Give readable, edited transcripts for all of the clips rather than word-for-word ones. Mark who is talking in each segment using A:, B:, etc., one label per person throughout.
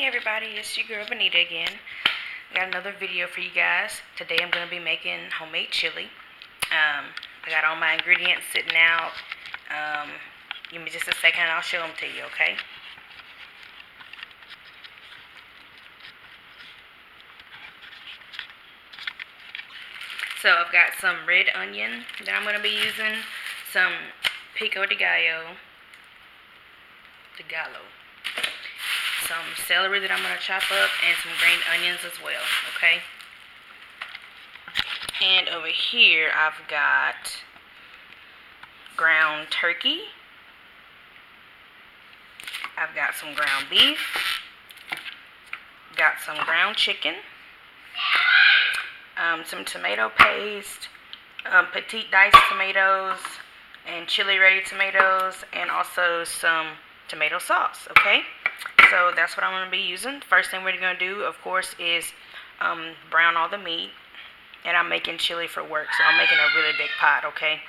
A: Everybody, it's your girl Benita again. Got another video for you guys. Today I'm going to be making homemade chili. I got all my ingredients sitting out. Give me just a second and I'll show them to you, okay? So I've got some red onion that I'm going to be using, some pico de gallo, some celery that I'm going to chop up, and some green onions as well, okay? And over here I've got ground turkey. I've got some ground beef. Got some ground chicken. Some tomato paste, petite diced tomatoes, and chili ready tomatoes, and also some tomato sauce, okay? So that's what I'm going to be using. First thing we're going to do, of course, is brown all the meat. And I'm making chili for work, so I'm making a really big pot, okay?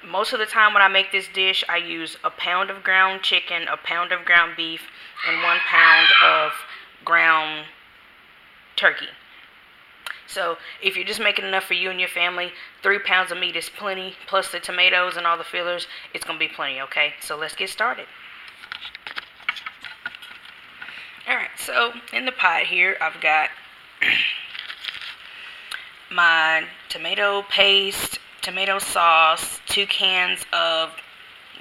A: Most of the time when I make this dish, I use a pound of ground chicken, a pound of ground beef, and 1 pound of ground turkey. So if you're just making enough for you and your family, 3 pounds of meat is plenty, plus the tomatoes and all the fillers, it's going to be plenty, okay? So let's get started. Alright, so in the pot here, I've got my tomato paste, tomato sauce, 2 cans of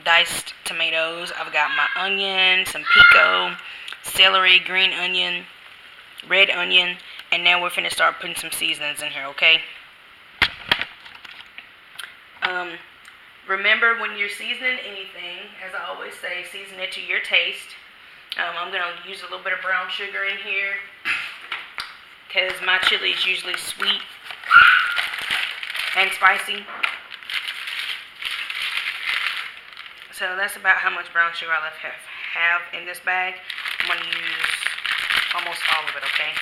A: diced tomatoes. I've got my onion, some pico, celery, green onion, red onion, and now we're finna start putting some seasonings in here, okay? Remember, when you're seasoning anything, as I always say, season it to your taste. I'm going to use a little bit of brown sugar in here because my chili is usually sweet and spicy. So that's about how much brown sugar I have in this bag. I'm going to use almost all of it, okay?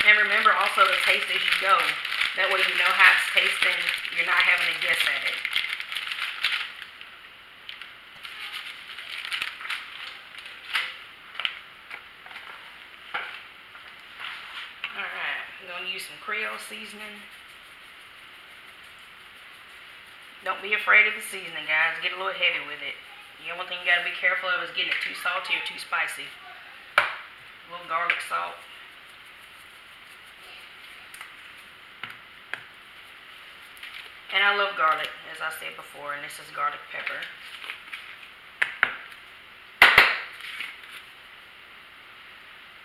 A: And remember also to taste as you go. That way you know how it's tasting. You're not having to guess at it. Alright, I'm going to use some Creole seasoning. Don't be afraid of the seasoning, guys. Get a little heavy with it. The only thing you got to be careful of is getting it too salty or too spicy. A little garlic salt. And I love garlic, as I said before, and this is garlic pepper.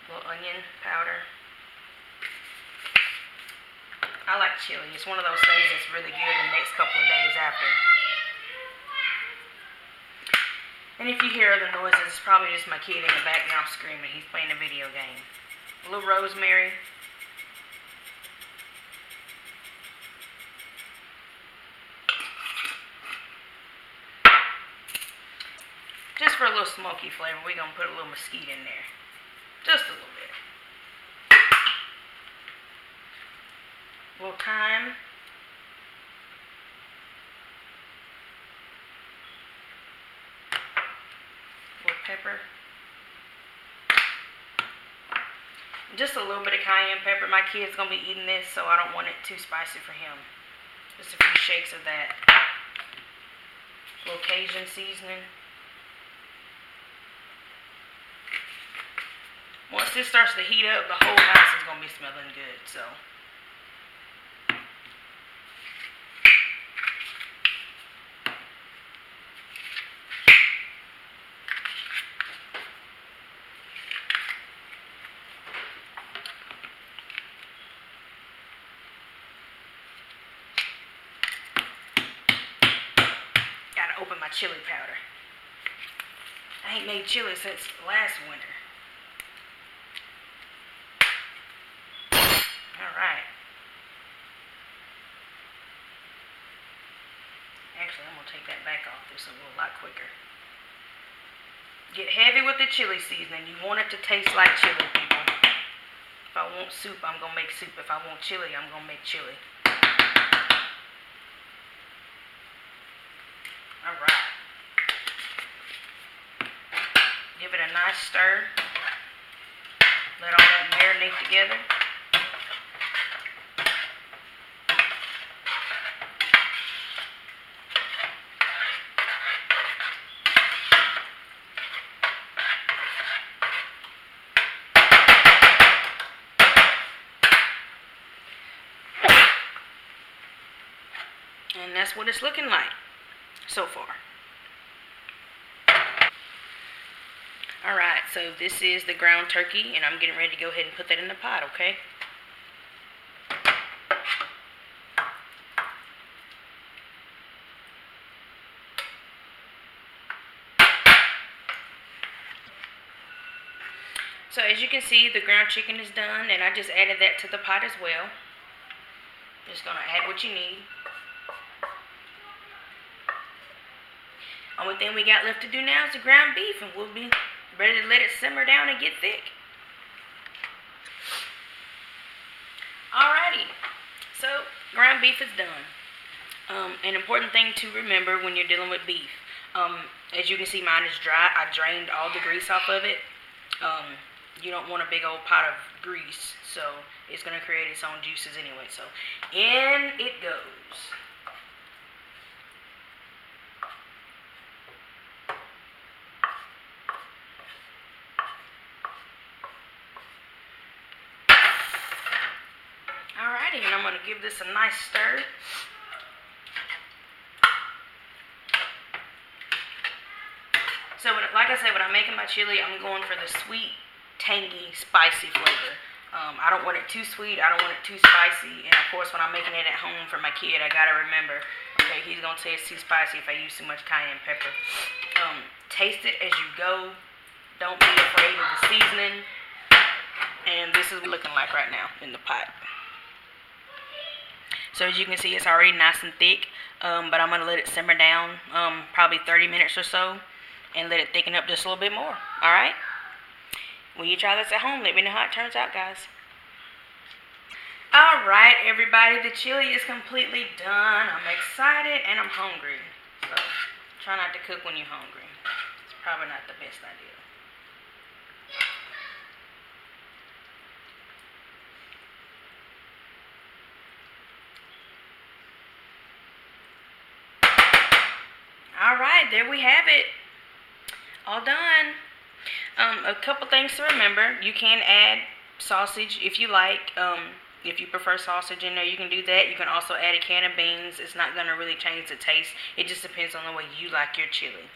A: A little onion powder. I like chili. It's one of those things that's really good the next couple of days after. And if you hear other noises, it's probably just my kid in the background screaming. He's playing a video game. A little rosemary. Just for a little smoky flavor, we're going to put a little mesquite in there. Just a little bit. A little thyme. A little pepper. Just a little bit of cayenne pepper. My kid's going to be eating this, so I don't want it too spicy for him. Just a few shakes of that. A little Cajun seasoning. Once this starts to heat up, the whole house is going to be smelling good, so. Gotta open my chili powder. I ain't made chili since last winter. Alright. Actually, I'm going to take that back off. This will go a lot quicker. Get heavy with the chili seasoning. You want it to taste like chili, people. If I want soup, I'm going to make soup. If I want chili, I'm going to make chili. Alright. nice stir. Let all that marinate together. And that's what it's looking like so far. Alright, so this is the ground turkey, and I'm getting ready to go ahead and put that in the pot, okay? So as you can see, the ground chicken is done, and I just added that to the pot as well. Just going to add what you need. Only thing we got left to do now is the ground beef, and we'll be ready to let it simmer down and get thick. Alrighty, so ground beef is done. An important thing to remember when you're dealing with beef, as you can see, mine is dry. I drained all the grease off of it. You don't want a big old pot of grease, so it's going to create its own juices anyway. So in it goes. Alrighty, and I'm going to give this a nice stir. So, like I said, when I'm making my chili, I'm going for the sweet, tangy, spicy flavor. I don't want it too sweet. I don't want it too spicy. And, of course, when I'm making it at home for my kid, I got to remember, okay, he's going to say it's too spicy if I use too much cayenne pepper. Taste it as you go. Don't be afraid of the seasoning. And this is what it's looking like right now in the pot. So as you can see, it's already nice and thick, but I'm going to let it simmer down probably 30 minutes or so and let it thicken up just a little bit more, alright? When you try this at home, let me know how it turns out, guys. Alright, everybody, the chili is completely done. I'm excited and I'm hungry. So try not to cook when you're hungry. It's probably not the best idea. Alright, there we have it. All done. A couple things to remember. You can add sausage if you like. If you prefer sausage in there, you can do that. You can also add a can of beans. It's not going to really change the taste. It just depends on the way you like your chili.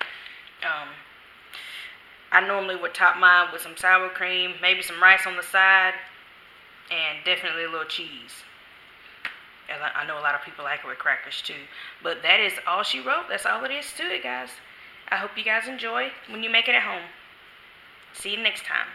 A: I normally would top mine with some sour cream, maybe some rice on the side, and definitely a little cheese. I know a lot of people like it with crackers too. But that is all she wrote. That's all it is to it, guys. I hope you guys enjoy when you make it at home. See you next time.